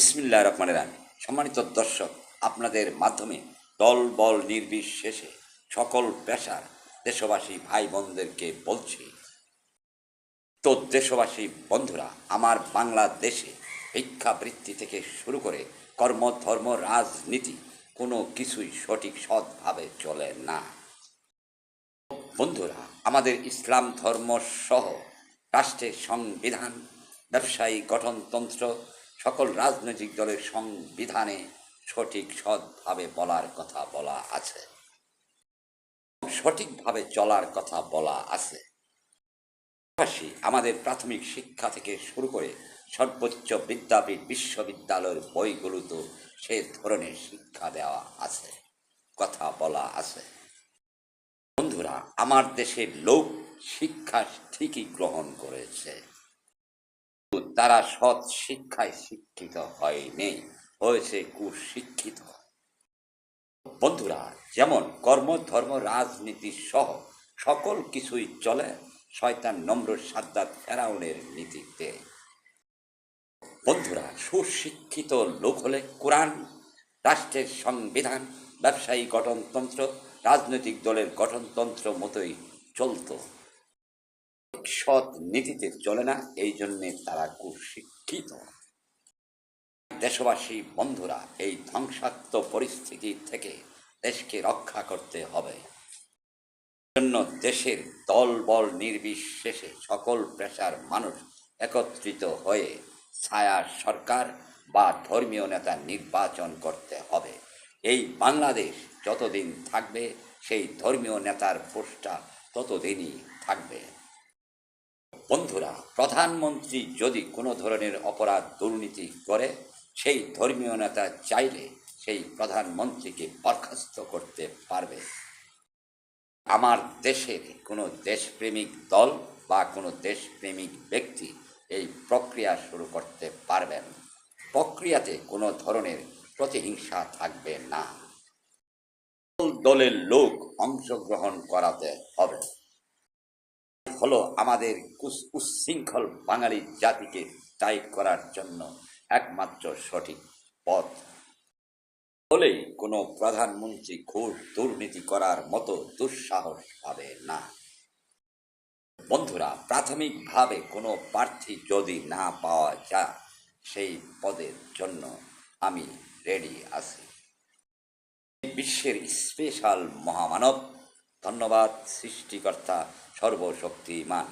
বিসমিল্লাহির রহমানির রহিম। সম্মানিত দর্শক, আপনাদের মাধ্যমে দল বল নির্বিশেষে সকল পেশার দেশবাসী ভাই বোনদেরকে বলছি, তো দেশবাসী বন্ধুরা, আমার বাংলাদেশে ভিক্ষাবৃত্তি থেকে শুরু করে কর্ম ধর্ম রাজনীতি কোনো কিছুই সঠিক সৎভাবে চলে না। বন্ধুরা, আমাদের ইসলাম ধর্ম সহ রাষ্ট্রের সংবিধান, ব্যবসায়ী গঠনতন্ত্র, সকল রাজনৈতিক দলের সংবিধানে সঠিক সৎভাবে বলার কথা বলা আছে, সঠিকভাবে চলার কথা বলা আছে। পাশাপাশি আমাদের প্রাথমিক শিক্ষা থেকে শুরু করে সর্বোচ্চ বিদ্যাপীঠ বিশ্ববিদ্যালয়ের বইগুলোতেও সে ধরনের শিক্ষা দেওয়া আছে, কথা বলা আছে। বন্ধুরা, আমার দেশের লোক শিক্ষা ঠিকই গ্রহণ করেছে, তারা সৎ শিক্ষায় শিক্ষিত হয়নি, হয়েছে কুশিক্ষিত। বন্ধুরা, যেমন কর্ম ধর্ম রাজনীতি সহ সকল কিছুই চলে শয়তান নমরুদ সাদ্দাত ফেরাউনের নীতিতে। বন্ধুরা, সুশিক্ষিত লোক হলে কোরআন, রাষ্ট্রের সংবিধান, ব্যবসায়ী গঠনতন্ত্র, রাজনৈতিক দলের গঠনতন্ত্র মতোই চলত, সৎ নীতিতে চলে না, এই জন্যে তারা কুশিক্ষিত। দেশবাসী বন্ধুরা, এই ধ্বংসাত্মক পরিস্থিতি থেকে দেশকে রক্ষা করতে হবে। জন্য দেশের দল বল নির্বিশেষে সকল পেশার মানুষ একত্রিত হয়ে ছায়া সরকার বা ধর্মীয় নেতা নির্বাচন করতে হবে। এই বাংলাদেশ যতদিন থাকবে, সেই ধর্মীয় নেতার পোস্টটা ততদিনই থাকবে। বন্ধুরা, প্রধানমন্ত্রী যদি কোনো ধরনের অপরাধ দুর্নীতি করে, সেই ধর্মীয় নেতা চাইলে সেই প্রধানমন্ত্রীকে বরখাস্ত করতে পারবে। আমার দেশের কোনো দেশপ্রেমিক দল বা কোনো দেশপ্রেমিক ব্যক্তি এই প্রক্রিয়া শুরু করতে পারবেন। প্রক্রিয়াতে কোনো ধরনের প্রতিহিংসা থাকবে না। দলের লোক অংশগ্রহণ করাতে হবে। হলো আমাদের উচ্ছৃঙ্খল বাঙালি জাতিকে টাইট করার জন্য একমাত্র সঠিক পথ। বলেই কোনো প্রধানমন্ত্রী ঘোর দুর্নীতি করার মতো দুঃসাহস পাবে না। বন্ধুরা, প্রাথমিকভাবে কোনো প্রার্থী যদি না পাওয়া যায়, সেই পদের জন্য আমি রেডি আছি। বিশ্বের স্পেশাল মহামানব, ধন্যবাদ সৃষ্টিকর্তা সর্বশক্তিমান।